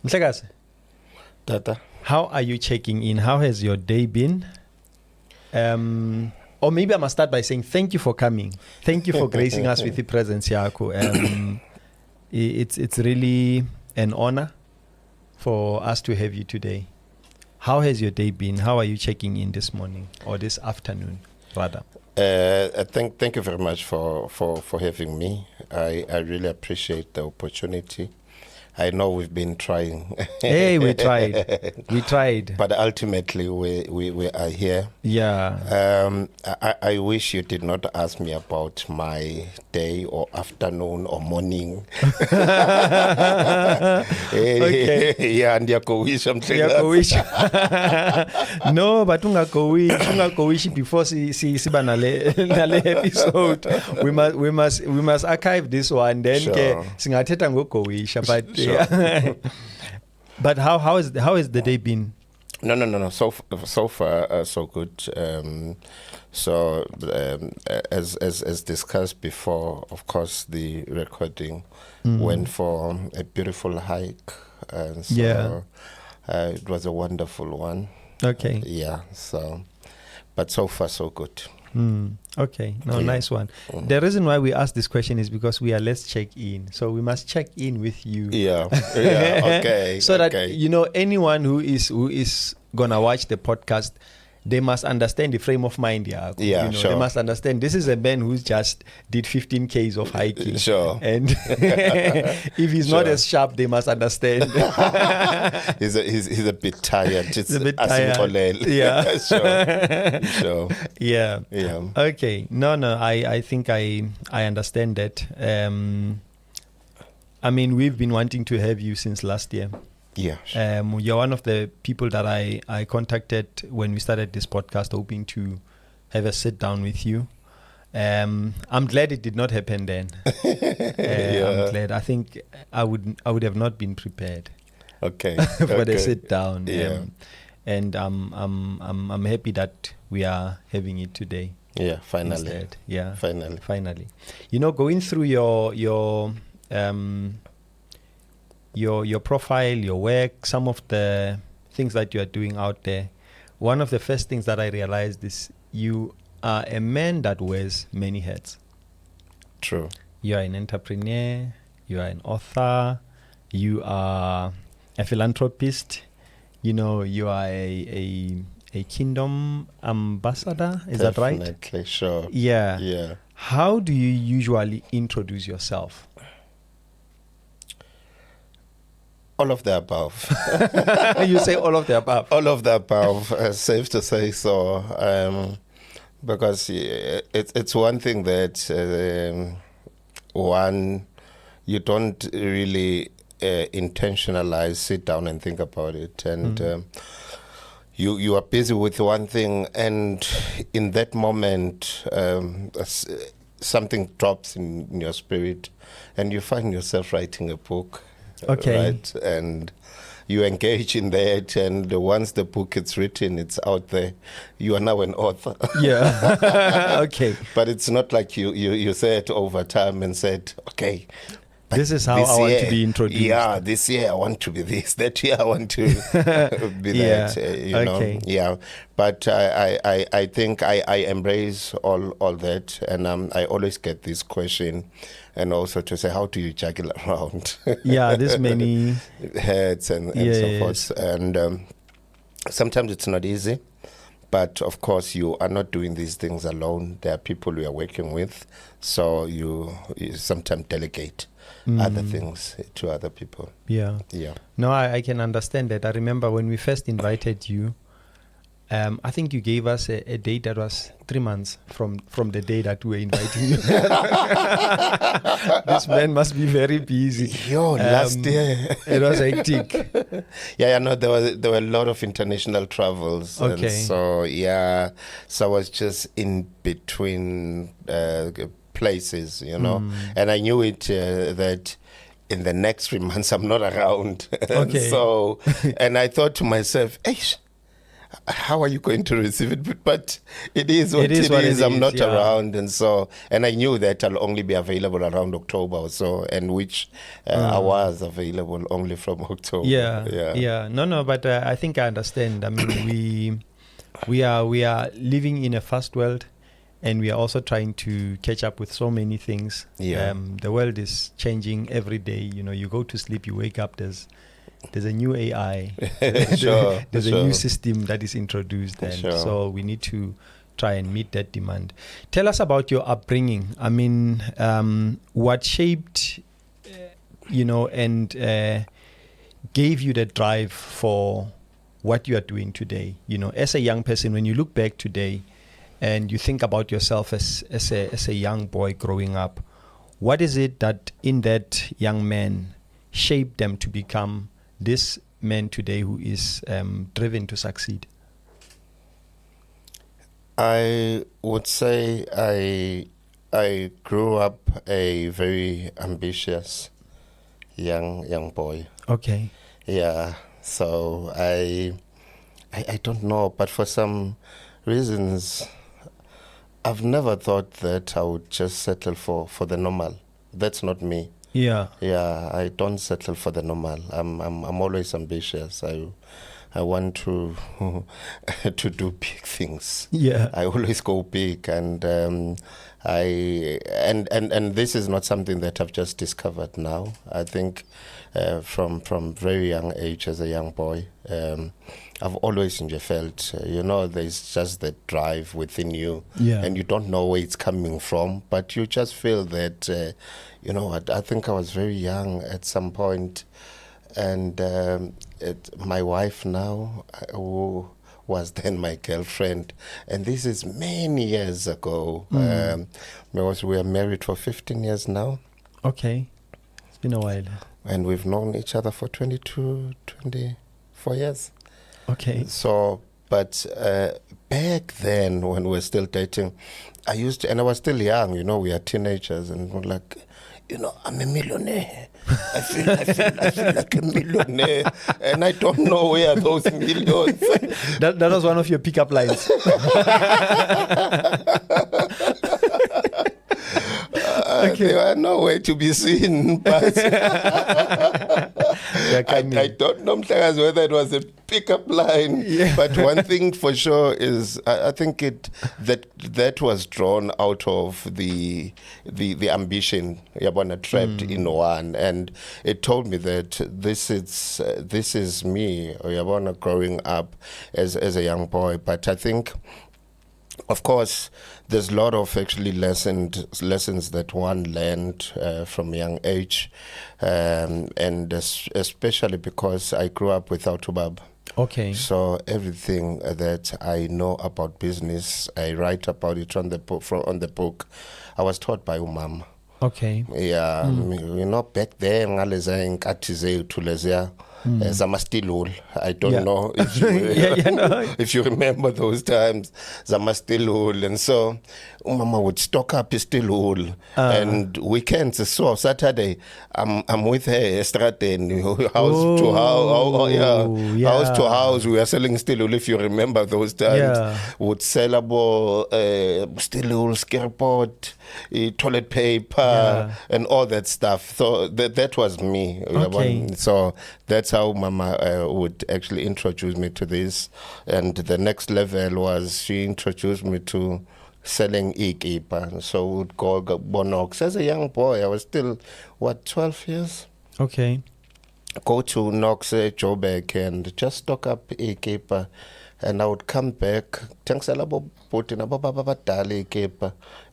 Mhlekazi, Tata. how are you checking in? How has your day been? Or maybe I must start by saying thank you for coming. Thank you for gracing us with the presence, Yako. It's really an honor for us to have you today. How has your day been? How are you checking in this morning or this afternoon, rather? Thank you very much for having me. I really appreciate the opportunity. I know we've been trying. Hey, we tried. We tried. But ultimately, we are here. Yeah. I wish you did not ask me about my day or afternoon or morning. Okay. Yeah, ndiyakowisha Ndiyakowisha. No, but ungakowishi before siba nale episode. We must archive this one, then Sure. singathetha ngokowisha, but Sure. yeah. But how has the day been? No. So far, so good. As discussed before, of course, the recording went for a beautiful hike, and so Yeah. It was a wonderful one. Okay. Yeah. So, but so far, so good. Okay. No, Yeah. nice one. The reason why we ask this question is because we are Let's Check In. So we must check in with you. Yeah. Okay. So okay. that anyone who is gonna watch the podcast, they must understand the frame of mind. Yeah. Yeah, sure. They must understand this is a man who just did 15 Ks of hiking. Sure. And if he's not as sharp, they must understand. He's a bit tired. It's a bit tired. Yeah. Sure. Yeah. Yeah. Okay. No. I think I understand that. I mean, we've been wanting to have you since last year. Yeah. Sure. You're one of the people that I contacted when we started this podcast, hoping to have a sit down with you. I'm glad it did not happen then. I'm glad. I think I would have not been prepared. Okay. For the sit down. Yeah. And I'm happy that we are having it today. Yeah. Finally. Instead. Yeah. Finally. Going through your profile, your work, some of the things that you are doing out there, one of the first things that I realized is you are a man that wears many hats. True. You are an entrepreneur, you are an author, you are a philanthropist, you are a kingdom ambassador. Is that right? Definitely, sure. Yeah. How do you usually introduce yourself? All of the above. You say all of the above. All of the above. Safe to say so. Because it's one thing that you don't really intentionalize, sit down and think about it, and you are busy with one thing, and in that moment something drops in your spirit, and you find yourself writing a book. Okay. Right? And you engage in that, and once the book is written, it's out there. You are now an author. Yeah. Okay. But it's not like you said over time and said, okay, this is how I want to be introduced. Yeah, this year I want to be this. That year I want to be that. Okay. Yeah. But I think I embrace all that, and I always get this question, and also to say, how do you juggle around? Yeah, this many heads and so forth. And sometimes it's not easy. But of course, you are not doing these things alone. There are people you are working with, so you sometimes delegate other things to other people. Yeah. No, I can understand that. I remember when we first invited you, I think you gave us a date that was 3 months from the day that we were inviting you. This man must be very busy. Last year it was hectic. No, there were a lot of international travels. Okay. And so I was just in between places, and I knew it that in the next 3 months I'm not around. Okay. And I thought to myself, how are you going to receive it? But it is what it is. I'm not around, and I knew that I'll only be available around October or so, and which I was available only from October. Yeah. No, but I think I understand. I mean, we are living in a fast world, and we are also trying to catch up with so many things. The world is changing every day. You go to sleep, you wake up, there's a new AI. There's a new system that is introduced, and so we need to try and meet that demand. Tell us about your upbringing. I mean, what shaped, and gave you the drive for what you are doing today? As a young person, when you look back today and you think about yourself as a young boy growing up, what is it that in that young man shaped them to become this man today who is driven to succeed? I would say I grew up a very ambitious young boy. Okay. Yeah. So I don't know, but for some reasons, I've never thought that I would just settle for the normal. That's not me. Yeah. Yeah, I don't settle for the normal. I'm always ambitious. I want to to do big things. Yeah. I always go big, and this is not something that I've just discovered now. I think from very young age, as a young boy, I've always felt, there's just that drive within you, and you don't know where it's coming from, but you just feel that, I think I was very young at some point, and my wife now, who was then my girlfriend, and this is many years ago. Because we are married for 15 years now. Okay, it's been a while. And we've known each other for 24 years. Okay. So, but back then when we were still dating, I used to, and I was still young, we are teenagers, and we're like, I'm a millionaire. I feel like a millionaire, and I don't know where those millions. That was one of your pickup lines. They were nowhere to be seen, but I don't know whether it was a pickup line. Yeah. But one thing for sure is I think that was drawn out of the ambition trapped in one, and it told me that this is me growing up as a young boy. But I think, of course, there's a lot of actually lessons that one learned from a young age, and especially because I grew up without ubab. Okay. So everything that I know about business, I write about it on the book. I was taught by umama. Okay. Yeah, back then, Zamastilul. I don't know if you, if you remember those times, Zamastilul. And so Mama would stock up Istilul. And weekends, so Saturday, I'm with her, Estraten, house to house. We were selling Stilul, if you remember those times. Yeah. Would sell about Stilul, scarepot, toilet paper, and all that stuff. So that was me. Okay. So that's how Mama would actually introduce me to this. And the next level was she introduced me to selling e-keeper. So we would go Bonox. As a young boy, I was still, 12 years? Okay. Go to Knox, Joburg, and just stock up e-keeper. And I would come back. Thanks a lot, Putin,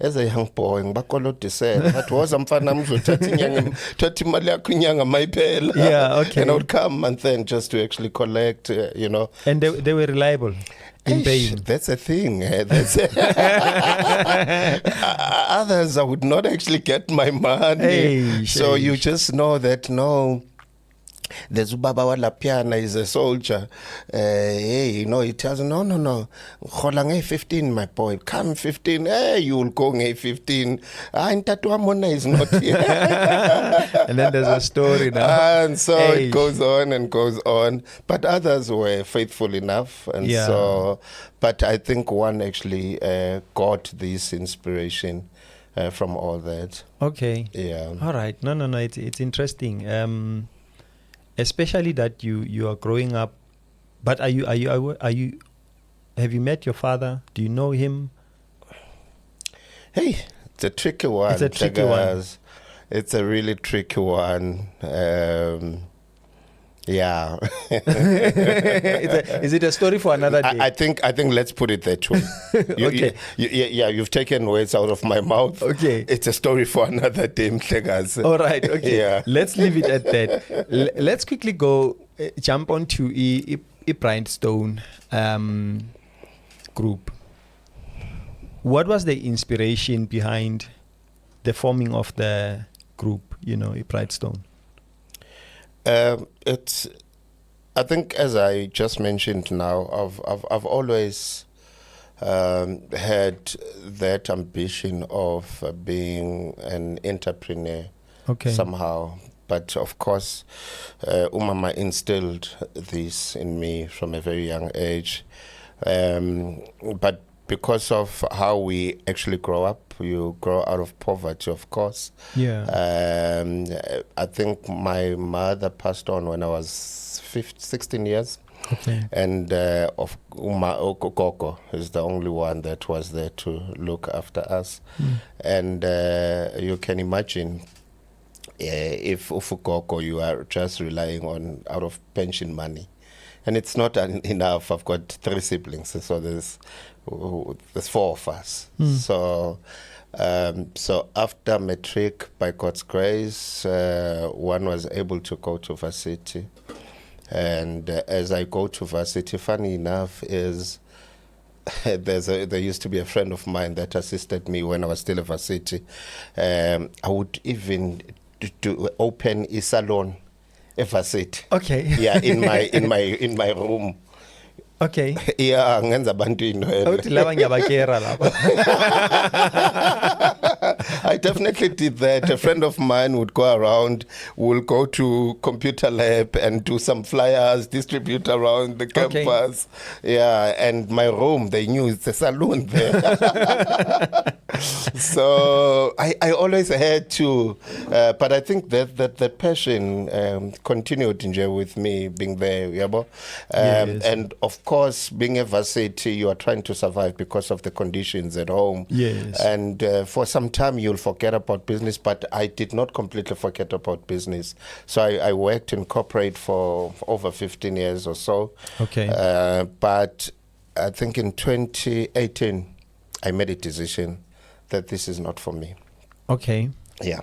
as a young boy, but was yeah, okay. And I would come and then just to actually collect, And they were reliable in paying. That's a thing. Others, I would not actually get my money. Hey, so you just know that, no, there's Ubaba Walapiana, he's a soldier. Hey, you know, he tells him, no. Kholang 15, my boy. Come 15. Hey, you will go 15. Ntatuamona is not here. And then there's a story now. And so it goes on and goes on. But others were faithful enough. And so, but I think one actually got this inspiration from all that. Okay. Yeah. All right. No. It's interesting. Especially that you are growing up. But have you met your father? Do you know him? Hey, it's a tricky one. It's a tricky one. It's a really tricky one. Yeah. Is it a story for another day? I think let's put it that way. Okay. You've taken words out of my mouth. Okay. It's a story for another day, Mhlegazi. All right. Okay. Yeah. Let's leave it at that. Let's quickly go jump onto a Brightstone Group. What was the inspiration behind the forming of the group? You know, a Brightstone. It's, I think, as I just mentioned now, I've always had that ambition of being an entrepreneur somehow. But of course, Umama instilled this in me from a very young age. But because of how we actually grow up, you grow out of poverty, of course. Yeah. I think my mother passed on when I was 16 years. Okay. And of Uma Okoko is the only one that was there to look after us. And you can imagine if Ufukoko, you are just relying on out of pension money. And it's not enough. I've got 3 siblings, so there's 4 of us. So after matric, by God's grace, one was able to go to varsity. And as I go to varsity, funny enough, is there used to be a friend of mine that assisted me when I was still a varsity. I would even open a salon. Varsity. Okay. Yeah, in my room. Okay. Yeah, ngenza abantu into. I definitely did that. A friend of mine would go around, will go to computer lab and do some flyers, distribute around the campus. Yeah, and my room, they knew it's a saloon there. So I always had to, but I think that the passion continued with me being there. Yes. And of course, being a varsity, you are trying to survive because of the conditions at home. Yes. And for some time, you'll forget about business, but I did not completely forget about business. So I worked in corporate for over 15 years or so. Okay. But I think in 2018, I made a decision that this is not for me. Okay. Yeah.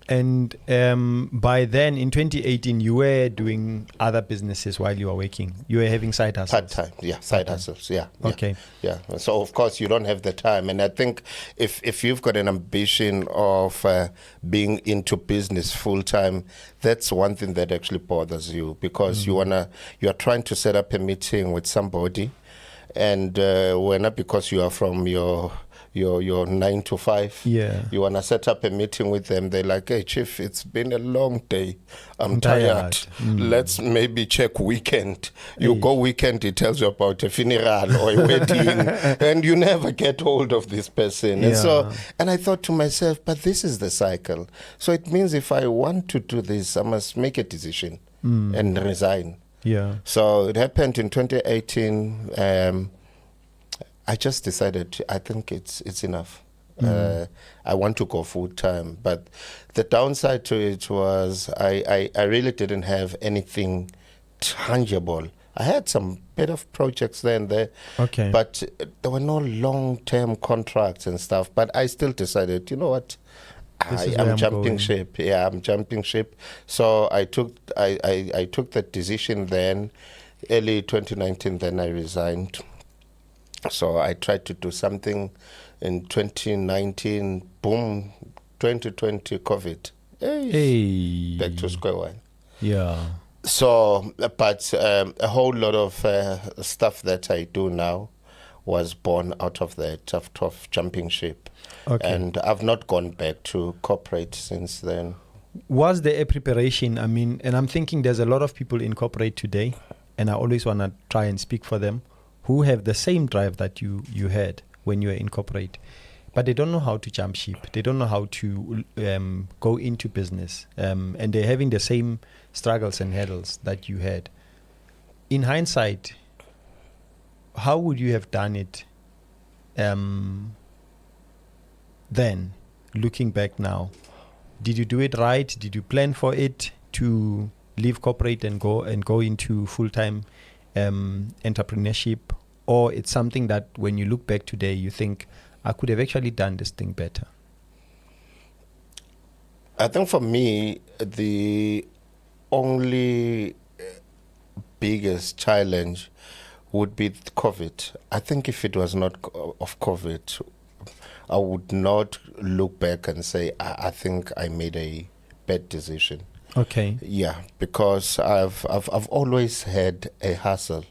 And by then, in 2018, you were doing other businesses while you were working. You were having side hustles. Part-time, yeah, side hustles, yeah. Okay. Yeah, so of course you don't have the time. And I think if you've got an ambition of being into business full-time, that's one thing that actually bothers you, because you are trying to set up a meeting with somebody, and not because you are from your 9 to 5. Yeah. You want to set up a meeting with them. They're like, hey, Chief, it's been a long day. I'm tired. Let's maybe check weekend. You go weekend, it tells you about a funeral or a wedding, and you never get hold of this person. Yeah. And I thought to myself, but this is the cycle. So it means if I want to do this, I must make a decision and resign. Yeah. So it happened in 2018. I just decided, I think it's enough. I want to go full time. But the downside to it was I really didn't have anything tangible. I had some bit of projects there and there. Okay. But there were no long-term contracts and stuff. But I still decided, you know what? I'm jumping ship. Yeah, I'm jumping ship. So I took that decision then. Early 2019, then I resigned. So I tried to do something in 2019, boom, 2020, COVID. Hey. Hey. Back to square one. Yeah. So, but a whole lot of stuff that I do now was born out of that, of jumping ship. Okay. And I've not gone back to corporate since then. Was there a preparation? I mean, and I'm thinking there's a lot of people in corporate today, and I always want to try and speak for them, who have the same drive that you had when you were in corporate, but they don't know how to jump ship. They don't know how to go into business, and they're having the same struggles and hurdles that you had. In hindsight, how would you have done it then, looking back now? Did you do it right? Did you plan for it to leave corporate and go into full-time entrepreneurship? Or it's something that when you look back today, you think, I could have actually done this thing better? I think for me, the only biggest challenge would be COVID. I think if it was not of COVID, I would not look back and say, I think I made a bad decision. Okay. Yeah, because I've always had a hustle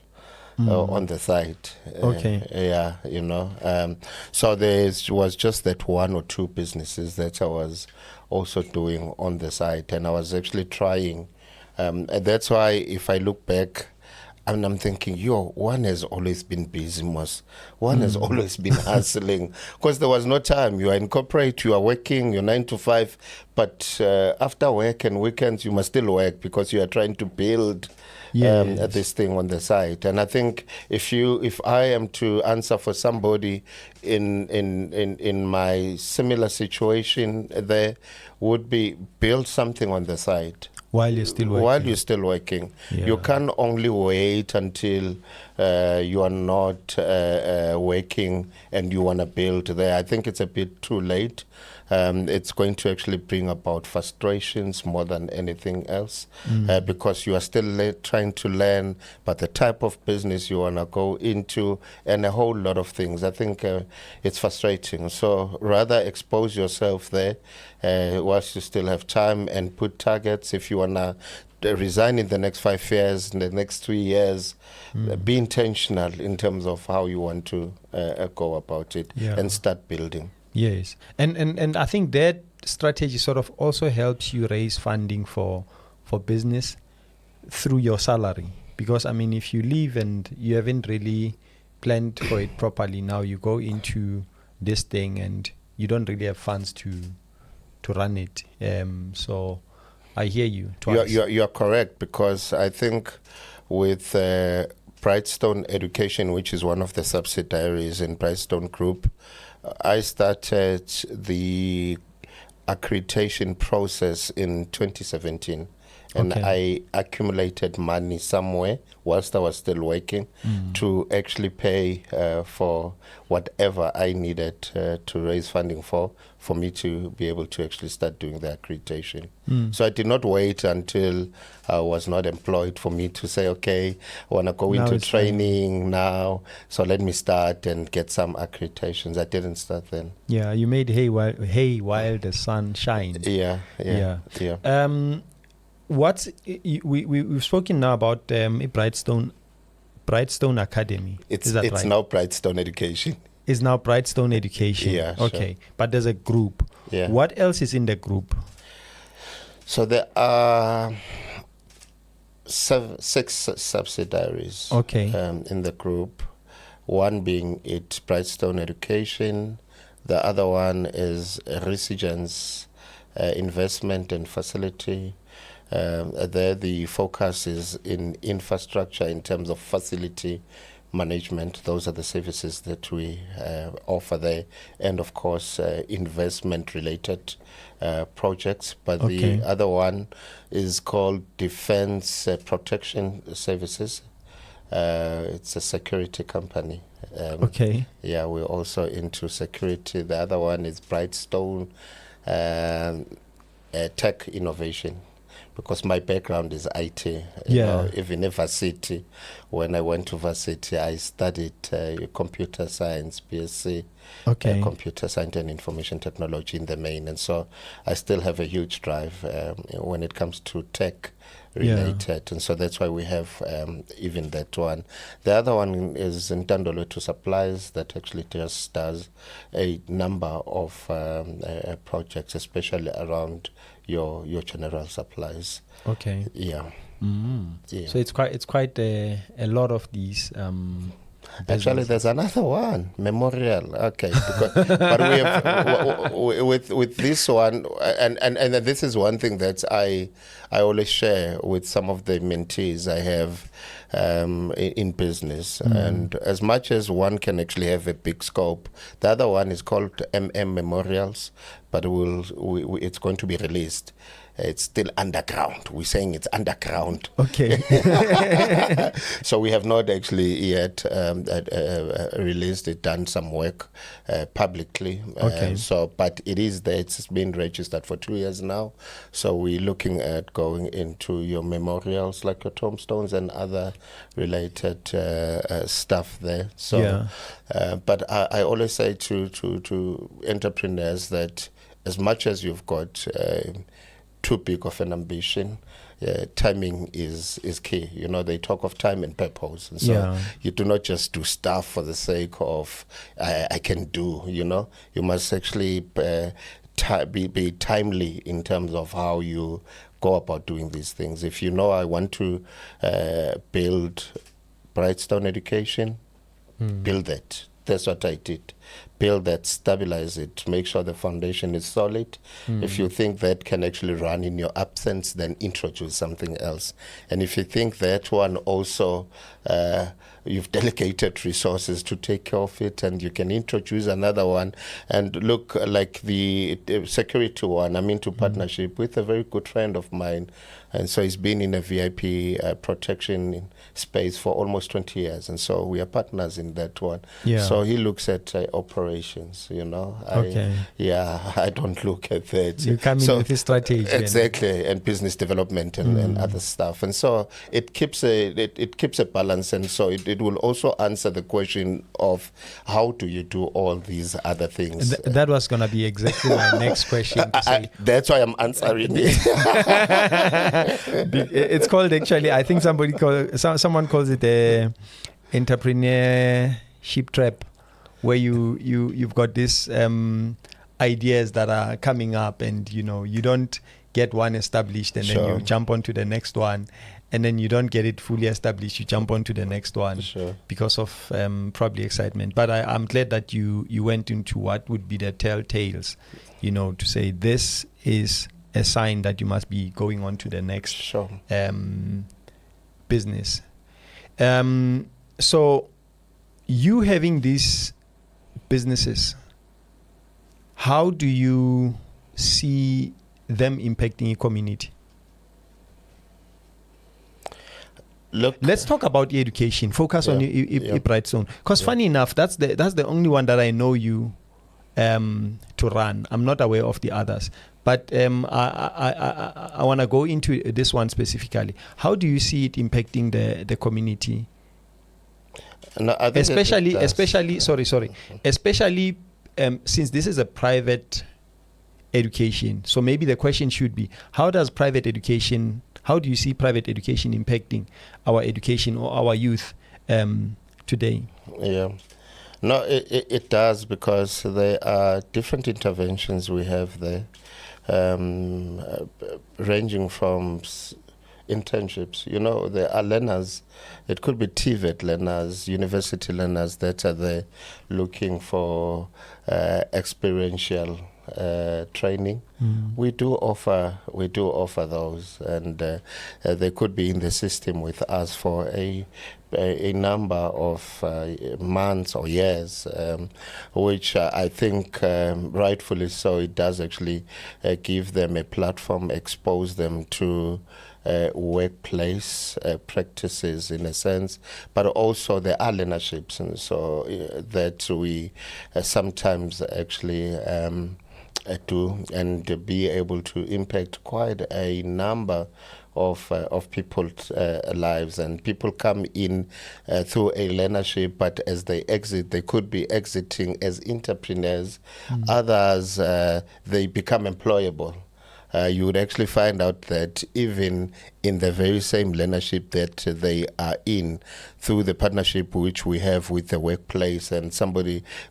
on the side. Okay. Yeah, you know. So there was just that one or two businesses that I was also doing on the side, and I was actually trying. And that's why if I look back, and I'm thinking, one has always been busy, one has always been hustling, because there was no time. You are in corporate, you are working, you're 9 to 5, but after work and weekends, you must still work because you are trying to build this thing on the side. And I think if I am to answer for somebody in my similar situation, there would be build something on the side. While you're still working. Yeah. You can't only wait until you are not working and you want to build there. I think it's a bit too late. It's going to actually bring about frustrations more than anything else, because you are still trying to learn about the type of business you want to go into and a whole lot of things. I think it's frustrating. So rather expose yourself there whilst you still have time, and put targets. If you want to resign in the next 5 years, in the next 3 years, be intentional in terms of how you want to go about it and start building. Yes. And I think that strategy sort of also helps you raise funding for business through your salary. Because, I mean, if you leave and you haven't really planned for it properly, now you go into this thing and you don't really have funds to run it. So I hear you. You're correct, because I think with Brightstone Education, which is one of the subsidiaries in Brightstone Group, I started the accreditation process in 2017. And I accumulated money somewhere whilst I was still working to actually pay for whatever I needed to raise funding for me to be able to actually start doing the accreditation. So I did not wait until I was not employed for me to say, okay, I want to go into training now, so let me start and get some accreditations. I didn't start then. Yeah, you made hay while the sun shines. Yeah. We've spoken now about Brightstone Academy. It's right? now Brightstone Education. It's now Brightstone Education. Yeah. Okay, sure. But there's a group. Yeah. What else is in the group? So there are 6 subsidiaries. Okay. In the group. One being Brightstone Education. The other one is Residence Investment and Facility. There the focus is in infrastructure in terms of facility management. Those are the services that we offer there, and of course investment related projects. But the other one is called Defense Protection Services. It's a security company. Yeah, we're also into security. The other one is Brightstone Tech Innovation. because my background is IT. Even in varsity, when I went to varsity, I studied computer science, BSc, computer science and information technology in the main. And so I still have a huge drive when it comes to tech related, and so that's why we have even that one. The other one is Ntandolo to Supplies, that actually just does a number of projects, especially around your general supplies. Okay. Yeah. Yeah. So it's quite a lot of these. Actually, there's another one, Memorial. Okay, but we have with this one, and this is one thing that I always share with some of the mentees I have in business. And as much as one can actually have a big scope, the other one is called Memorials, but it's going to be released. It's still underground. We're saying it's underground. Okay. So we have not actually yet released it, done some work publicly. Okay. But it is there. It's been registered for 2 years now. So we're looking at going into your memorials, like your tombstones and other related stuff there. So, but I always say to entrepreneurs that as much as you've got too big of an ambition, timing is key. They talk of time and purpose, and so you do not just do stuff for the sake of I can do. You must actually be timely in terms of how you go about doing these things. If I want to build Brightstone Education, build it. That's what I did. Build that, stabilize it, make sure the foundation is solid. If you think that can actually run in your absence, then introduce something else. And if you think that one also, you've delegated resources to take care of it, and you can introduce another one. And look, like the security one, I'm into partnership with a very good friend of mine. And so he's been in a VIP protection space for almost 20 years. And so we are partners in that one. Yeah. So he looks at operations, I don't look at that. You come in with a strategy. Exactly, and business development and other stuff. And so it keeps a balance. And so it will also answer the question of how do you do all these other things. That was going to be exactly my next question. That's why I'm answering it. It's called, actually, I think someone calls it a entrepreneurship trap, where you've got these ideas that are coming up, and you don't get one established, and then you jump onto the next one, and then you don't get it fully established, you jump onto the next one because of probably excitement. But I'm glad that you went into what would be the telltales, to say this is a sign that you must be going on to the next business. So you having these businesses, how do you see them impacting your community? Look, let's talk about your education. Focus on your Brightstone, because funny enough, that's the only one that I know you to run. I'm not aware of the others, but I want to go into this one specifically. How do you see it impacting the community? No, especially since this is a private education. So maybe the question should be, how do you see private education impacting our education or our youth today? Yeah. No, it does, because there are different interventions we have there, ranging from internships. There are learners. It could be TVET learners, university learners that are there looking for experiential training. We do offer those, and they could be in the system with us for a number of months or years, which I think rightfully so, it does actually give them a platform, expose them to workplace practices in a sense, but also there are learnerships, and so that we sometimes actually do and be able to impact quite a number of people's lives. And people come in through a learnership, but as they exit, they could be exiting as entrepreneurs. Others, they become employable. You would actually find out that even in the very same learnership that they are in, through the partnership which we have with the workplace, and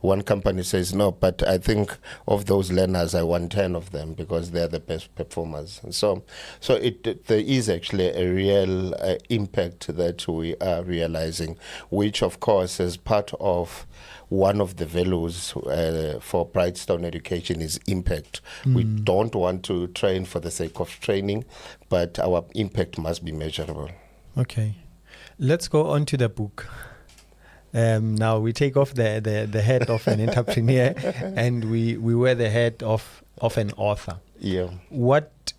one company says, no, but I think of those learners, I want 10 of them because they're the best performers. And so there is actually a real impact that we are realizing, which of course is part of one of the values for Brightstone Education is impact. We don't want to train for the sake of training, but our impact must be measurable. Okay. Let's go on to the book. Now we take off the head of an entrepreneur and we wear the head of an author. Yeah. What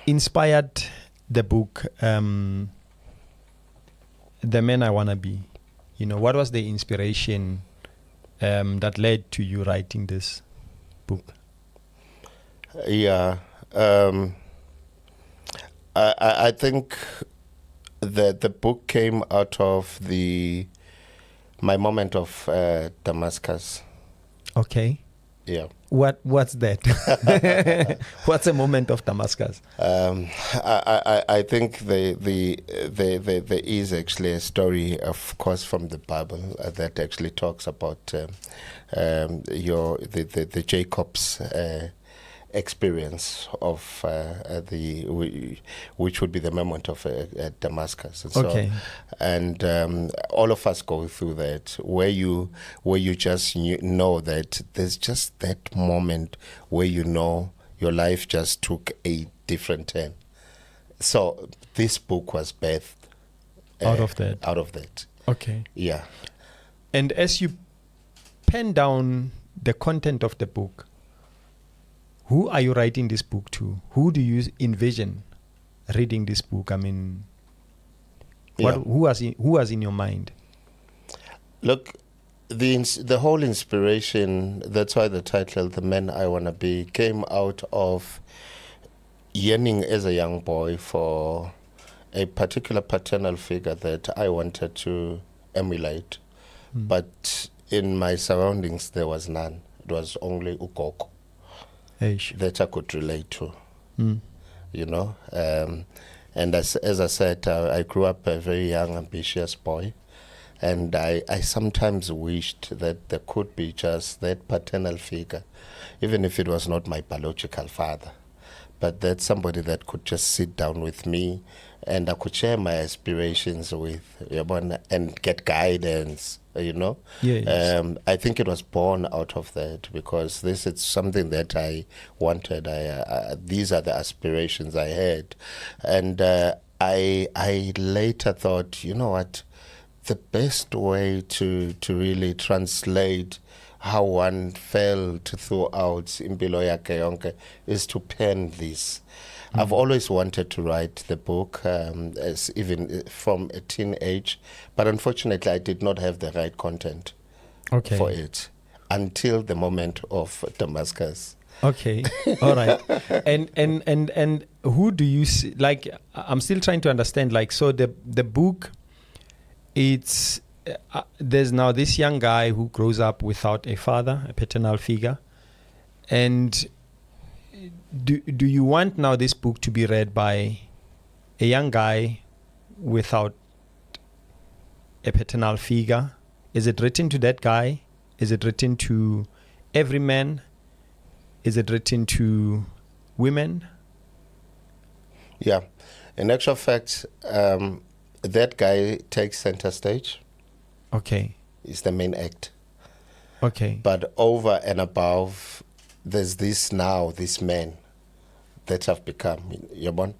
inspired the book, The Man I Wanna Be? What was the inspiration that led to you writing this book? Yeah. I think that the book came out of my moment of Damascus. Okay. Yeah. What's that? What's a moment of Damascus? I think there is actually a story, of course, from the Bible that actually talks about the Jacob's experience of which would be the moment of Damascus. And okay. And all of us go through that, where you just know that there's just that moment where your life just took a different turn. So this book was birthed out of that. Okay. Yeah. And as you pen down the content of the book, who are you writing this book to? Who do you envision reading this book? I mean, who was in your mind? Look, the whole inspiration, that's why the title, The Man I Wanna Be, came out of yearning as a young boy for a particular paternal figure that I wanted to emulate. But in my surroundings, there was none. It was only ugogo that I could relate to, And as I said, I grew up a very young, ambitious boy. And I sometimes wished that there could be just that paternal figure, even if it was not my biological father, but that somebody that could just sit down with me and I could share my aspirations with, and get guidance, Yes. I think it was born out of that, because this is something that I wanted. These are the aspirations I had. And I later thought, you know what, the best way to really translate how one felt throughout impilo yakhe yonke is to pen this. I've always wanted to write the book, as even from a teenage, but unfortunately I did not have the right content for it until the moment of Damascus. Okay, all right. And who do you see? Like, I'm still trying to understand. Like, so the book, it's there's now this young guy who grows up without a father, a paternal figure, and do you want now this book to be read by a young guy without a paternal figure? Is it written to that guy? Is it written to every man? Is it written to women? Yeah. In actual fact, that guy takes center stage. Okay. He's the main act. Okay. But over and above, there's this man that I've become,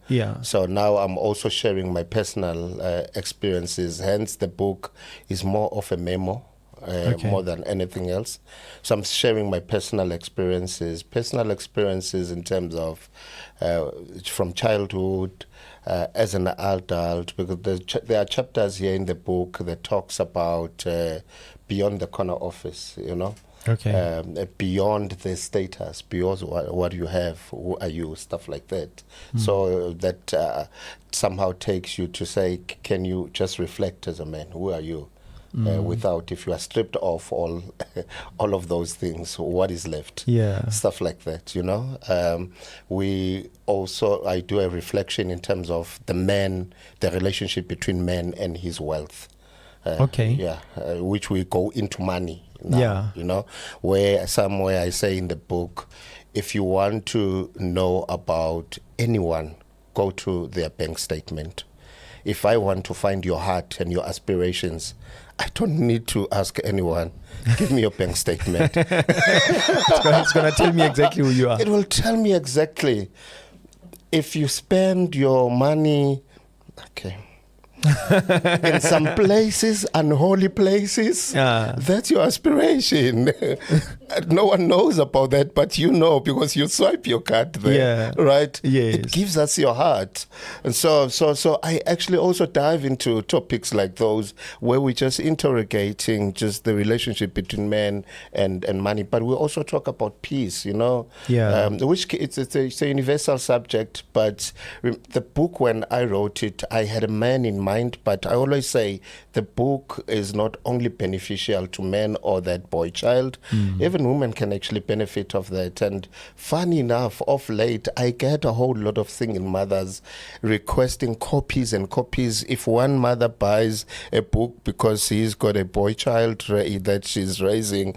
Yeah. So now I'm also sharing my personal experiences. Hence, the book is more of a memo, more than anything else. So I'm sharing my personal experiences in terms of from childhood, as an adult, because there are chapters here in the book that talks about beyond the corner office, Okay. Beyond the status, beyond what you have, who are you, stuff like that. So that somehow takes you to say, can you just reflect as a man? Who are you? Without, if you are stripped off all all of those things, what is left? Yeah. Stuff like that, you know. I do a reflection in terms of the relationship between man and his wealth. Okay. Yeah, which we go into money now, Yeah. you know, where somewhere I say in the book, if you want to know about anyone, go to their bank statement. If I want to find your heart and your aspirations, I don't need to ask anyone. Give me your bank statement. It's going to tell me exactly who you are. It will tell me exactly. If you spend your money, okay, in some places, unholy places, that's your aspiration. No one knows about that, but you know, because you swipe your card there, right? Yes. It gives us your heart. And so I actually also dive into topics like those where we're just interrogating just the relationship between men and money, but we also talk about peace, you know, which it's a universal subject. But the book, when I wrote it, I had a man in mind, but I always say the book is not only beneficial to men or that boy child, even women can actually benefit of that. And funny enough, of late, I get a whole lot of single mothers requesting copies and copies. If one mother buys a book because she's got a boy child that she's raising,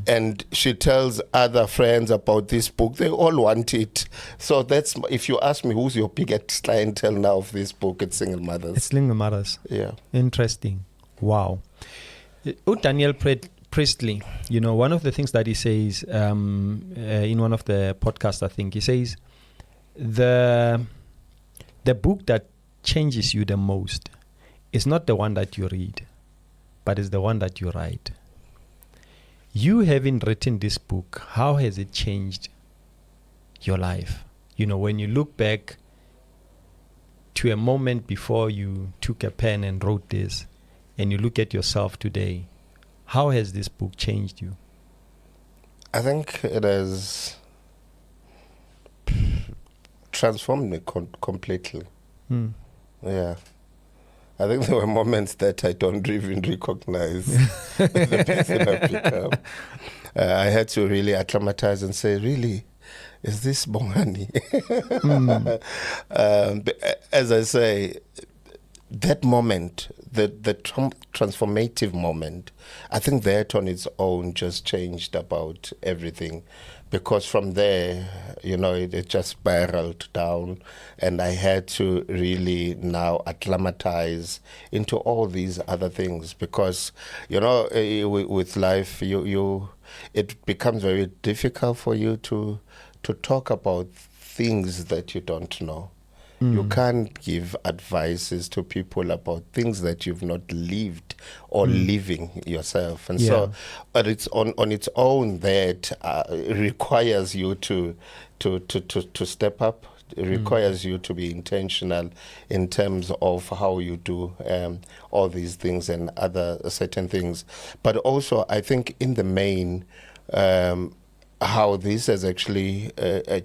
and she tells other friends about this book, they all want it. So that's, if you ask me who's your biggest clientele now of this book, it's single mothers. It's single mothers. Yeah. Interesting. Wow. Daniel Priestley, you know, one of the things that he says in one of the podcasts, I think, he says, the book that changes you the most is not the one that you read, but it's the one that you write. You having written this book, how has it changed your life? You know, when you look back to a moment before you took a pen and wrote this, and you look at yourself today, how has this book changed you? I think it has transformed me completely. Yeah. I think there were moments that I don't even recognize the person I become. I had to really acclimatize and say, really, is this Bongani? As I say, that moment, the transformative moment, I think that on its own just changed about everything. Because from there, you know, it just spiraled down, and I had to really now acclimatize into all these other things. Because, you know, with life, it becomes very difficult for you to talk about things that you don't know. You can't give advices to people about things that you've not lived or living yourself. And so, but it's on its own that it requires you to step up. It requires you to be intentional in terms of how you do all these things and other certain things. But also, I think in the main, how this has actually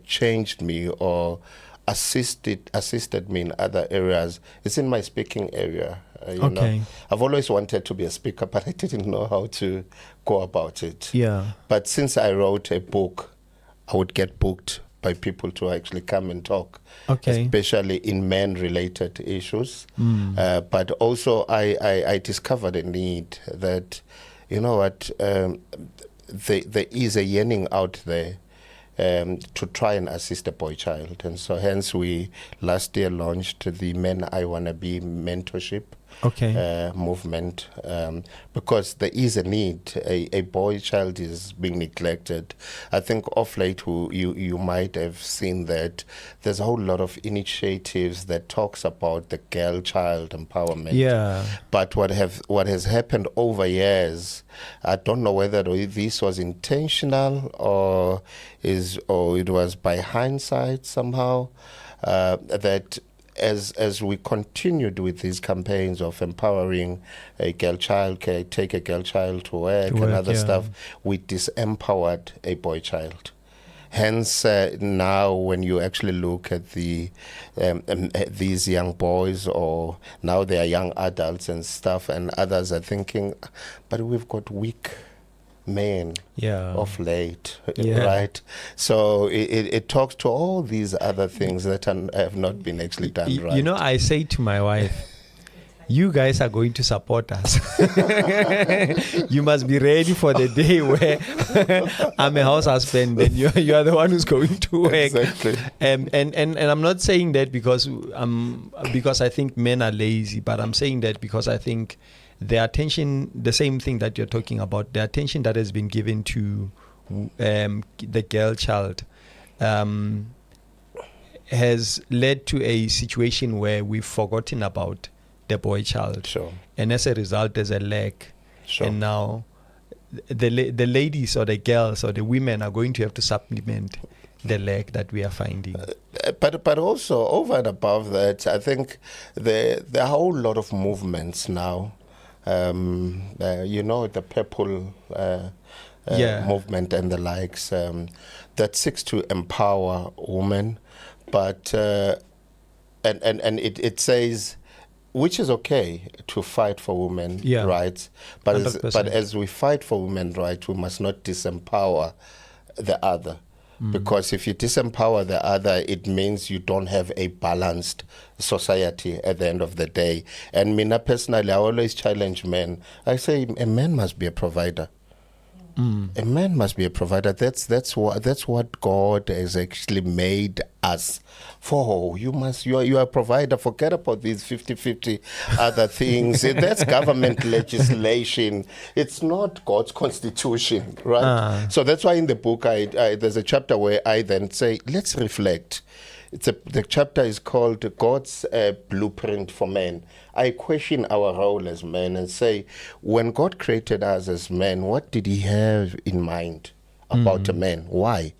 changed me or assisted me in other areas. It's in my speaking area. You know, I've always wanted to be a speaker, but I didn't know how to go about it. Yeah. But since I wrote a book, I would get booked by people to actually come and talk, especially in men-related issues. But also, I discovered a need that, you know what, there is a yearning out there to try and assist a boy child. And so hence we last year launched the Men I Wanna Be mentorship movement, because there is a need. A boy child is being neglected. I think of late you might have seen that there's a whole lot of initiatives that talks about the girl child empowerment. Yeah. But what has happened over years, I don't know whether this was intentional or it was by hindsight somehow, that as we continued with these campaigns of empowering a girl child, take a girl child to work and other stuff, we disempowered a boy child. Hence, now when you actually look at these young boys, or now they are young adults and stuff, and others are thinking, but we've got weak men of late, right? So it talks to all these other things that have not been actually done right. You know, I say to my wife, you guys are going to support us. You must be ready for the day where I'm a house husband and you are the one who's going to work. Exactly. And I'm not saying that because I think men are lazy, but I'm saying that because I think the attention, the same thing that you're talking about, the attention that has been given to the girl child has led to a situation where we've forgotten about the boy child. Sure. And as a result, there's a lack. Sure. And now the ladies or the girls or the women are going to have to supplement the lack that we are finding. But also, over and above that, I think there are a whole lot of movements now. The purple movement and the likes that seeks to empower women, but and it says, which is okay to fight for women rights, but as we fight for women rights, we must not disempower the other. Because if you disempower the other, it means you don't have a balanced society at the end of the day. And me personally, I always challenge men. I say a man must be a provider. A man must be a provider. That's what God has actually made us for. You are a provider. Forget about these 50-50 other things. That's government legislation. It's not God's constitution, right? So that's why in the book there's a chapter where I then say, let's reflect. The chapter is called God's Blueprint for Men. I question our role as men and say, when God created us as men, what did he have in mind about a man? Why?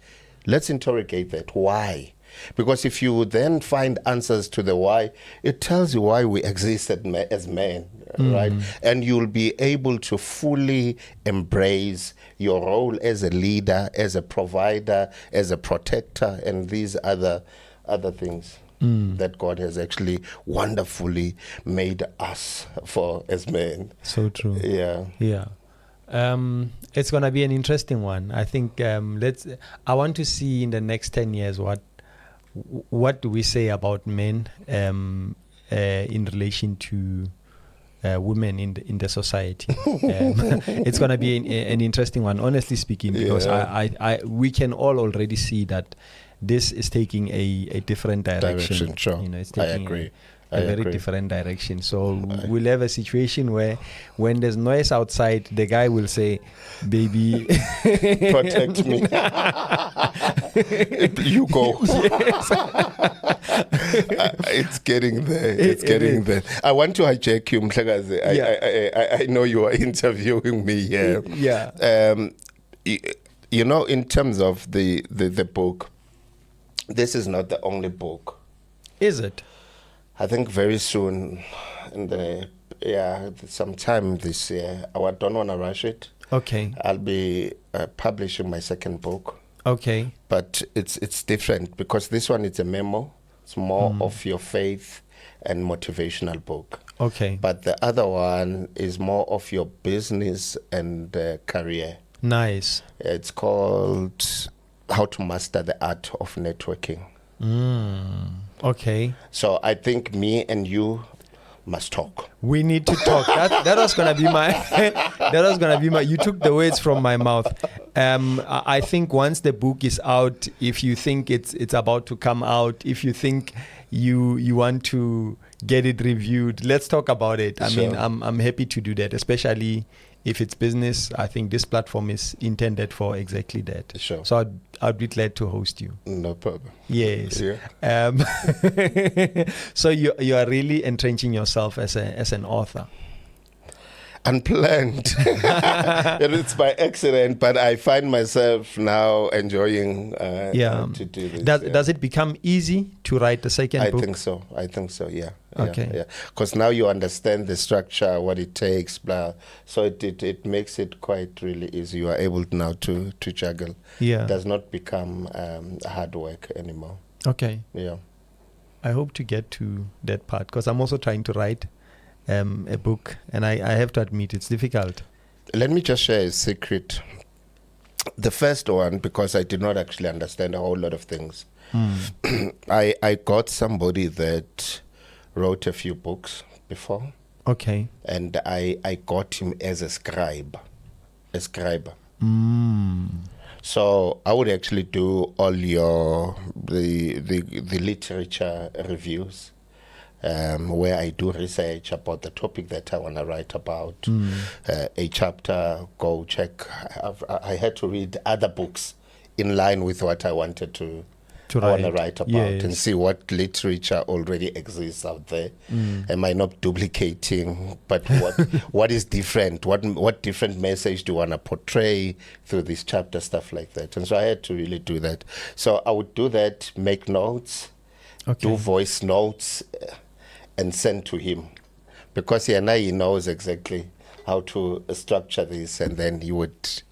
Let's interrogate that. Why? Because if you then find answers to the why, it tells you why we exist as men, right? And you'll be able to fully embrace your role as a leader, as a provider, as a protector, and these other things that God has actually wonderfully made us for as men. So true. Yeah. It's going to be an interesting one. I think I want to see in the next 10 years what do we say about men in relation to women in the society. It's going to be an interesting one, honestly speaking, because we can all already see that this is taking a different direction. Sure. It's taking I agree. a very different direction. So we'll have a situation where when there's noise outside, the guy will say, baby, protect me. You go. It's getting there. It's getting there. I want to hijack you, Mhlekazi. I know you are interviewing me here. In terms of the book, this is not the only book. Is it? I think very soon, sometime this year, I don't want to rush it. Okay. I'll be publishing my second book. Okay. But it's different because this one is a memo. It's more of your faith and motivational book. Okay. But the other one is more of your business and career. Nice. It's called How to Master the Art of Networking. Okay. So I think me and you must talk. We need to talk. That was gonna be my. You took the words from my mouth. I think once the book is out, if you think it's about to come out, if you think you want to get it reviewed, let's talk about it. I mean, I'm happy to do that, especially if it's business. I think this platform is intended for exactly that. Sure. So I'd be glad to host you. No problem. Yes. Yeah. So you are really entrenching yourself as an author. unplanned. It's by accident, but I find myself now enjoying to do this. Does it become easy to write the second book? I think so, yeah. Okay. Yeah. Because now you understand the structure, what it takes, blah. So it makes it quite really easy. You are able now to juggle. Yeah. It does not become hard work anymore. Okay. Yeah. I hope to get to that part, because I'm also trying to write a book, and I have to admit it's difficult. Let me just share a secret. The first one, because I did not actually understand a whole lot of things. I got somebody that wrote a few books before. Okay. And I got him as a scribe. So I would actually do all the literature reviews, where I do research about the topic that I want to write about. A chapter, go check. I had to read other books in line with what I wanted to write about, and see what literature already exists out there. Am I not duplicating? But what is different? What different message do you want to portray through this chapter? Stuff like that. And so I had to really do that. So I would do that, make notes, do voice notes, and send to him, because he knows exactly how to structure this, and then he would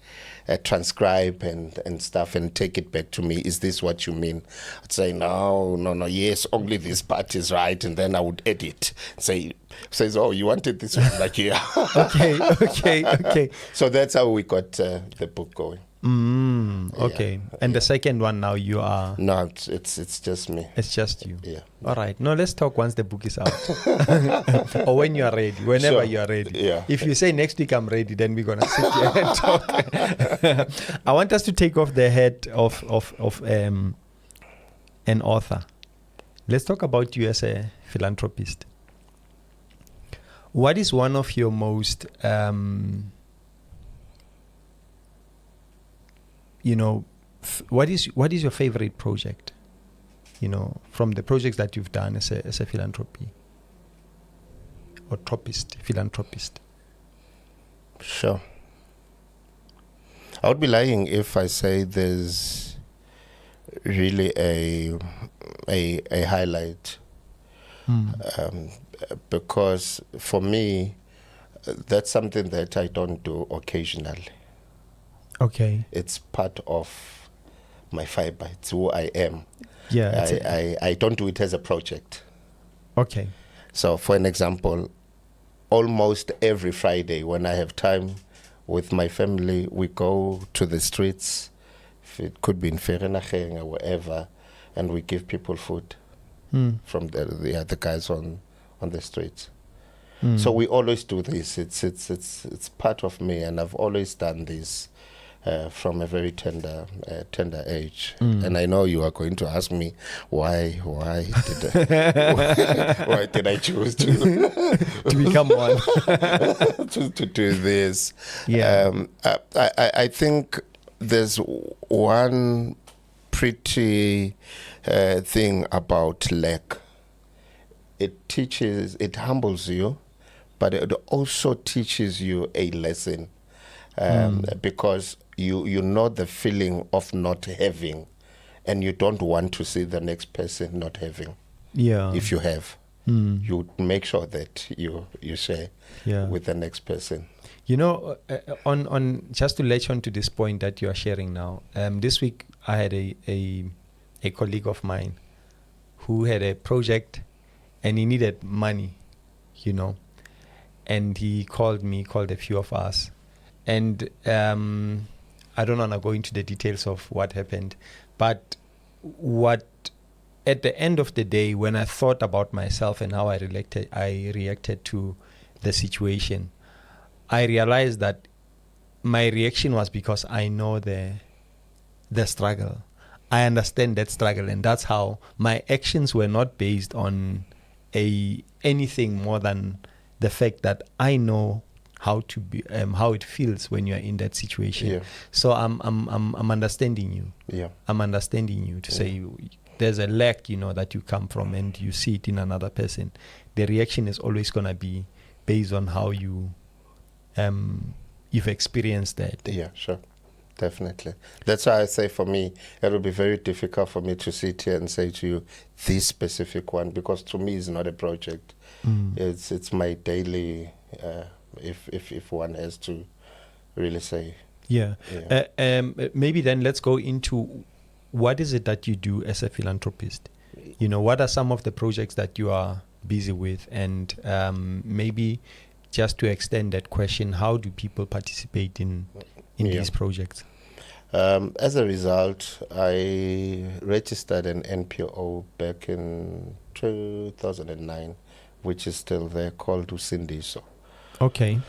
transcribe and stuff and take it back to me. Is this what you mean? I'd say no, yes, only this part is right, and then I would edit. Says, oh, you wanted this one, like, yeah. Okay. So that's how we got the book going. Okay. And the second one now you are... No, it's just me. It's just you. Yeah. All right. No, let's talk once the book is out. Or when you are ready. Whenever you are ready. Yeah. If you say next week I'm ready, then we're going to sit here and talk. I want us to take off the head of an author. Let's talk about you as a philanthropist. What is one of your most... what is your favorite project? From the projects that you've done as a philanthropist. Sure. I would be lying if I say there's really a highlight, because for me, that's something that I don't do occasionally. Okay. It's part of my fiber. It's who I am. Yeah. I don't do it as a project. Okay. So, for an example, almost every Friday when I have time with my family, we go to the streets. It could be in Vereeniging or wherever, and we give people food from the other guys on the streets. So we always do this. It's part of me, and I've always done this. From a very tender age, and I know you are going to ask me why did I choose to become one to do this? Yeah, I think there's one pretty thing about lack. It humbles you, but it also teaches you a lesson, because you know the feeling of not having, and you don't want to see the next person not having. Yeah. If you have, you make sure that you share with the next person. On just to latch on to this point that you are sharing now, this week I had a colleague of mine who had a project and he needed money, and he called a few of us, and I don't want to go into the details of what happened, but at the end of the day, when I thought about myself and how I reacted to the situation, I realized that my reaction was because I know the struggle. I understand that struggle, and that's how my actions were not based on anything more than the fact that I know how to be, how it feels when you are in that situation. Yeah. So I'm understanding you. Yeah. I'm understanding you to say there's a lack, that you come from, and you see it in another person. The reaction is always gonna be based on how you you've experienced that. Yeah, sure. Definitely. That's why I say for me, it will be very difficult for me to sit here and say to you this specific one, because to me it's not a project. It's my daily, if one has to really say. Yeah. Maybe then let's go into what is it that you do as a philanthropist? What are some of the projects that you are busy with? And maybe just to extend that question, how do people participate in these projects? As a result, I registered an NPO back in 2009, which is still there, called Usindiso. Okay.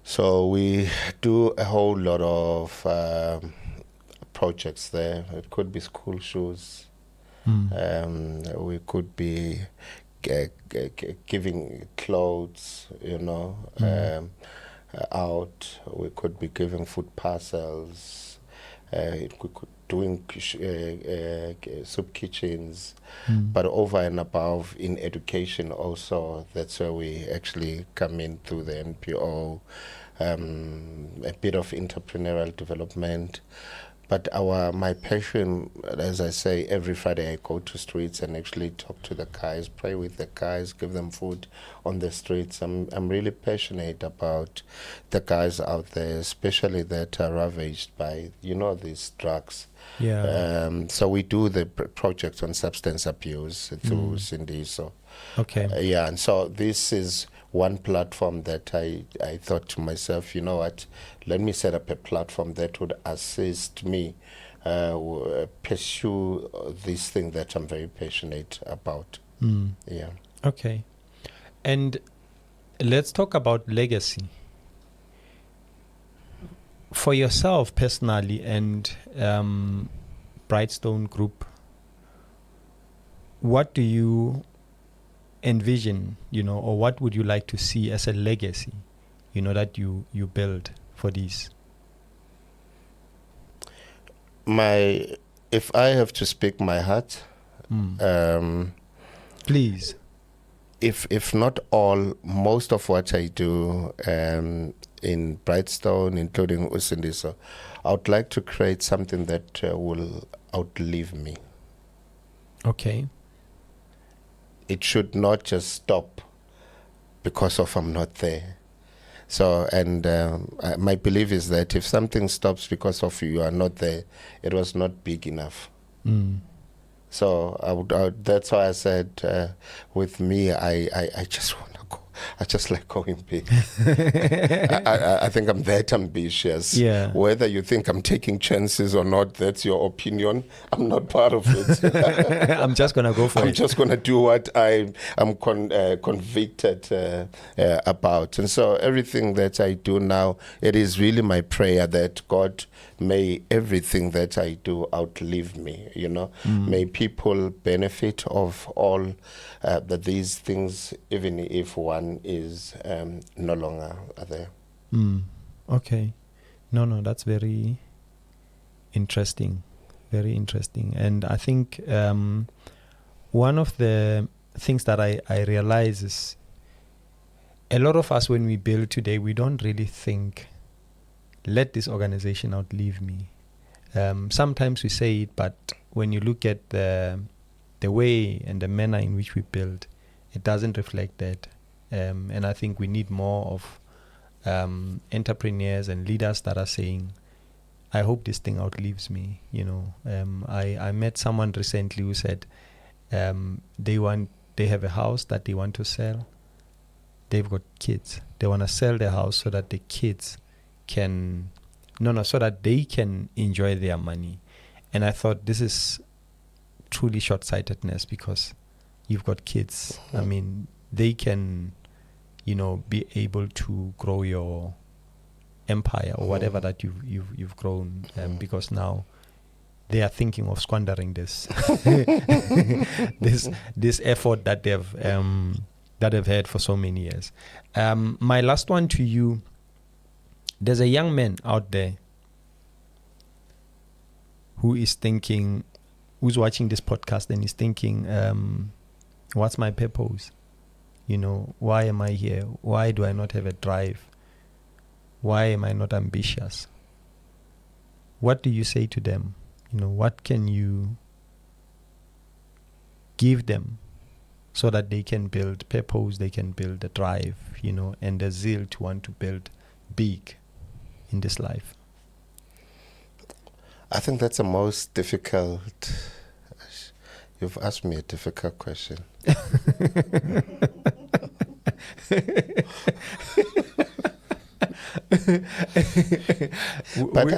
So we do a whole lot of projects there. It could be school shoes. We could be giving clothes, out. We could be giving food parcels. We could doing soup kitchens, but over and above in education also. That's where we actually come in through the NPO. A bit of entrepreneurial development. But my passion, as I say, every Friday I go to streets and actually talk to the guys, pray with the guys, give them food on the streets. I'm really passionate about the guys out there, especially that are ravaged by, these drugs. Yeah. So we do the project on substance abuse through Cindy. So, okay. And so this is one platform that I thought to myself, you know what, let me set up a platform that would assist me pursue this thing that I'm very passionate about. Yeah. Okay. And let's talk about legacy. For yourself personally and Brightstone Group, what do you envision, or what would you like to see as a legacy, that you build for these? If I have to speak my heart, please. If not all, most of what I do in Brightstone, including Usindiso, I would like to create something that will outlive me. Okay. It should not just stop because of I'm not there. So, and my belief is that if something stops because of you are not there, it was not big enough. So I would that's why I said with me, I just want to go. I just like going big. I think I'm that ambitious. Yeah. Whether you think I'm taking chances or not, that's your opinion. I'm not part of it. I'm just going to go for it. I'm just going to do what I'm convicted about. And so everything that I do now, it is really my prayer that God may everything that I do outlive me, May people benefit of all these things, even if one is no longer there. Okay. No, that's very interesting. Very interesting. And I think one of the things that I realize is a lot of us, when we build today, we don't really think, let this organization outlive me. Sometimes we say it, but when you look at the way and the manner in which we build, it doesn't reflect that. And I think we need more of entrepreneurs and leaders that are saying, I hope this thing outlives me. I met someone recently who said they have a house that they want to sell. They've got kids. They want to sell their house so that the kids so that they can enjoy their money. And I thought this is truly short-sightedness, because you've got kids. I mean, they can, be able to grow your empire or whatever that you've grown, because now they are thinking of squandering this this effort that they've had for so many years. My last one to you. There's a young man out there who's watching this podcast and is thinking, what's my purpose? Why am I here? Why do I not have a drive? why am I not ambitious? What do you say to them? What can you give them so that they can build purpose, they can build a drive, and a zeal to want to build big in this life? I think that's the most difficult. You've asked me a difficult question. But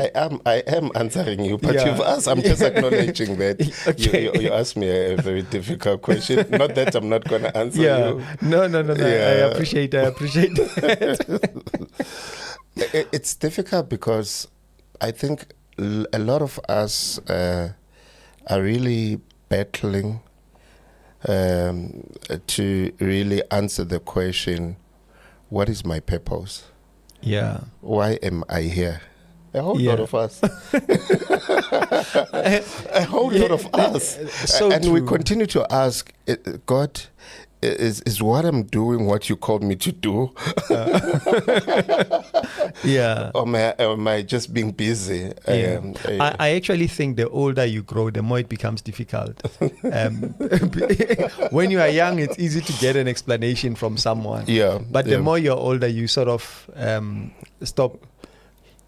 I am answering you. But you've asked. I'm just acknowledging that you asked me a very difficult question. Not that I'm not going to answer you. No. I appreciate that. It's difficult because I think a lot of us are really battling to really answer the question, what is my purpose? Yeah. Why am I here? A whole lot of us. A whole lot of us. And we continue to ask, God, is what I'm doing what you called me to do? Yeah. Or am I just being busy? Yeah. I actually think the older you grow, the more it becomes difficult. When you are young, it's easy to get an explanation from someone. Yeah. But the more you're older, you sort of stop.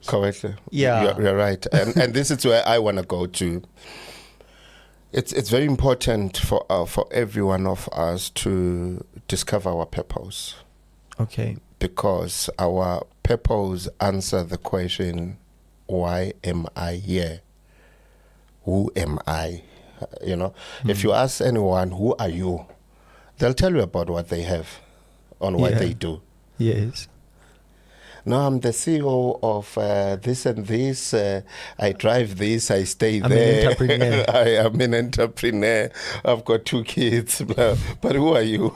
Correctly. Yeah. You're right. And this is where I want to go to. It's very important for every one of us to discover our purpose. Okay. Because our purpose answer the question, why am I here? Who am I? If you ask anyone, who are you? They'll tell you about what they have, on what they do. Yes. No, I'm the CEO of this and this. I drive this. I stay I'm there. an entrepreneur. I am an entrepreneur. I've got 2 kids. But who are you?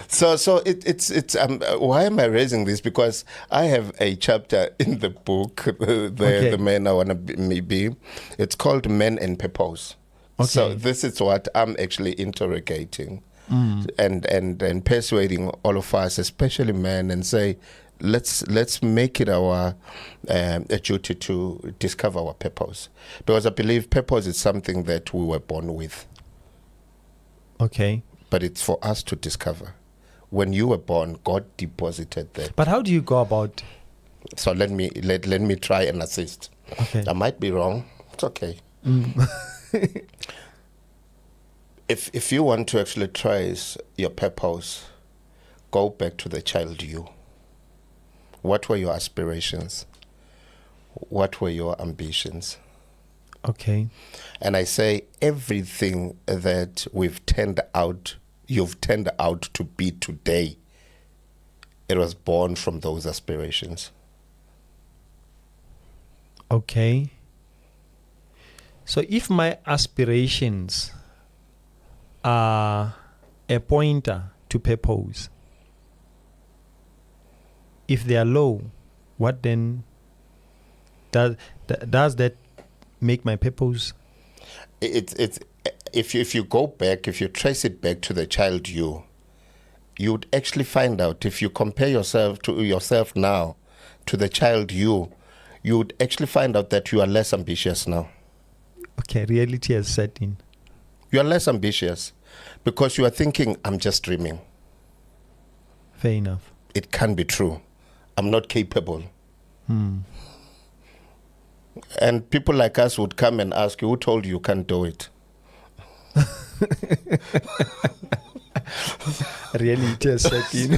So it's why am I raising this? Because I have a chapter in the book, the man I want to be. It's called Men and Purpose. Okay. So this is what I'm actually interrogating. And persuading all of us, especially men, and say, let's make it our a duty to discover our purpose, because I believe purpose is something that we were born with. Okay. But it's for us to discover. When you were born, God deposited that. But how do you go about? So let me try and assist. Okay. I might be wrong. It's okay. If you want to actually trace your purpose, go back to the child you. What were your aspirations? What were your ambitions? Okay. And I say everything that you've turned out to be today, it was born from those aspirations. Okay. So if my aspirations are a pointer to purpose, if they are low, what then does that make my purpose? It's if you go back, if you trace it back to the child you'd actually find out, if you compare yourself now to the child you'd actually find out that you are less ambitious now. Okay, reality has set in. You are less ambitious because you are thinking, I'm just dreaming. Fair enough. It can't be true. I'm not capable. And people like us would come and ask you, who told you can't do it? Reality has set in.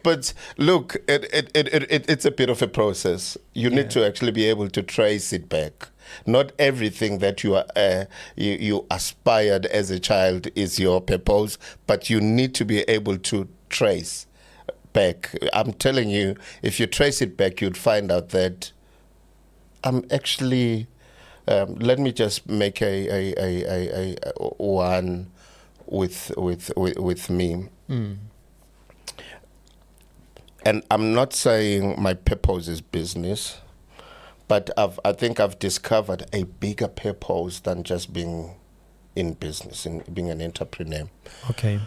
But look, it's a bit of a process. You need to actually be able to trace it back. Not everything that you aspired as a child is your purpose, but you need to be able to trace back. I'm telling you, if you trace it back, you'd find out that I'm actually. Let me just make a one with me. And I'm not saying my purpose is business, but I think I've discovered a bigger purpose than just being in business, in being an entrepreneur. Okay.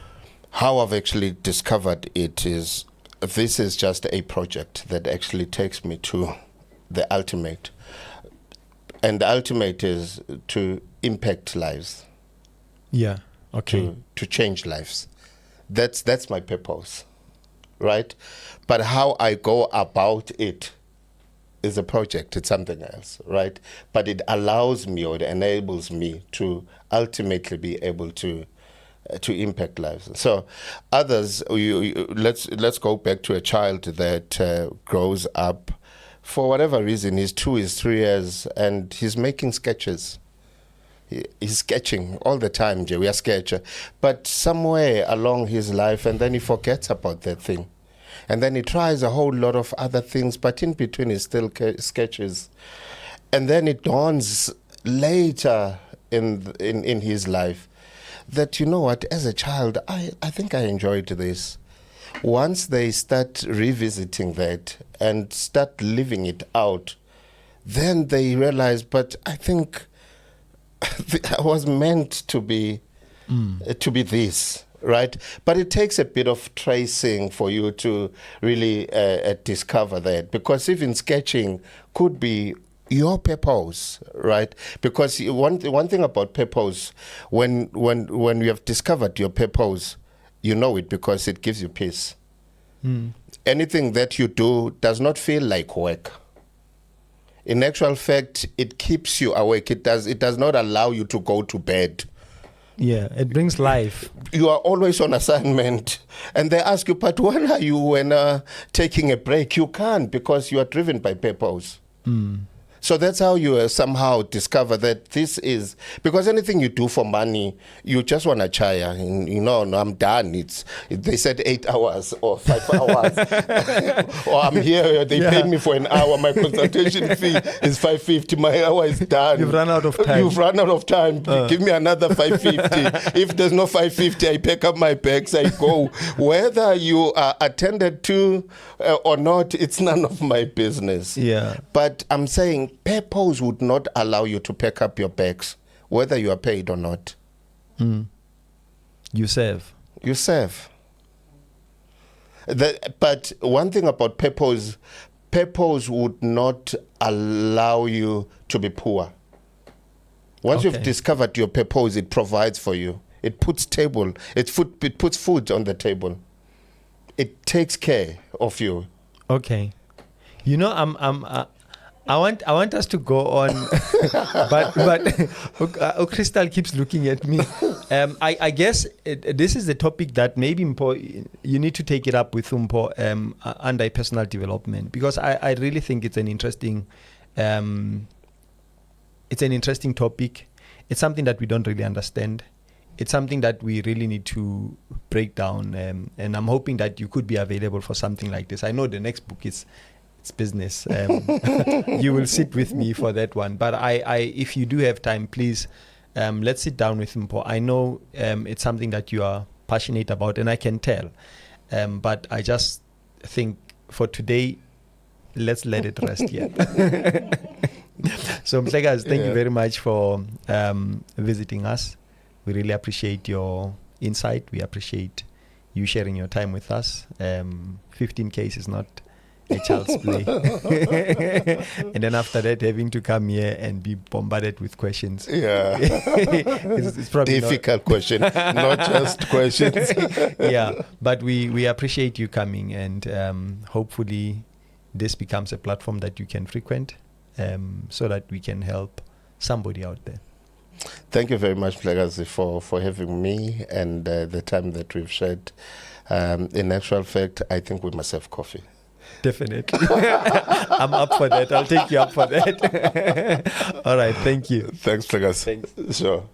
how I've actually discovered it is, this is just a project that actually takes me to the ultimate. And the ultimate is to impact lives. Yeah. Okay. To change lives. That's my purpose, right? But how I go about it is a project. It's something else, right? But it allows me, or it enables me to ultimately be able to impact lives. So others, let's go back to a child that grows up, for whatever reason, he's 2, he's 3 years, and he's making sketches. He's sketching all the time, we are sketcher. But somewhere along his life, and then he forgets about that thing. And then he tries a whole lot of other things, but in between he still sketches. And then it dawns later in his life that, you know what, as a child, I think I enjoyed this. Once they start revisiting that and start living it out, then they realize, but I think I was meant to be this, right? But it takes a bit of tracing for you to really discover that, because even sketching could be your purpose, right? Because one thing about purpose, when you have discovered your purpose, you know it because it gives you peace. Anything that you do does not feel like work. In actual fact, it keeps you awake. It does not allow you to go to bed. Yeah, it brings life. You are always on assignment. And they ask you, but when are you taking a break? You can't, because you are driven by purpose. So that's how you somehow discover that this is, because anything you do for money, you just want to chire. No, I'm done. They said 8 hours or 5 hours. Or I'm here, they paid me for an hour. My consultation fee is $550. My hour is done. You've run out of time. You've run out of time. Give me another $550. If there's no $550, I pack up my bags, I go. Whether you are attended to or not, it's none of my business. Yeah. But I'm saying, purpose would not allow you to pack up your bags, whether you are paid or not. You serve. You serve. But one thing about purpose would not allow you to be poor. Once you've discovered your purpose, it provides for you. It puts food on the table. It takes care of you. Okay. You know, I want us to go on, but Crystal keeps looking at me. I guess this is the topic that maybe Mpo, you need to take it up with Mpo under personal development, because I really think it's an interesting topic. It's something that we don't really understand. It's something that we really need to break down, and I'm hoping that you could be available for something like this. I know the next book it's business. You will sit with me for that one. But if you do have time, please, let's sit down with Mpo. I know it's something that you are passionate about, and I can tell. But I just think for today, let's let it rest here. So, Mhlegazi, thank you very much for visiting us. We really appreciate your insight. We appreciate you sharing your time with us. 15K is not a child's play. And then after that, having to come here and be bombarded with questions. Yeah. it's probably difficult question, not just questions. Yeah, but we appreciate you coming, and hopefully this becomes a platform that you can frequent, so that we can help somebody out there. Thank you very much, Mhlegazi, for having me and the time that we've shared. In actual fact, I think we must have coffee. Definitely. I'm up for that. I'll take you up for that. All right. Thank you. Thanks, Mhlegazi. Thanks. Sure.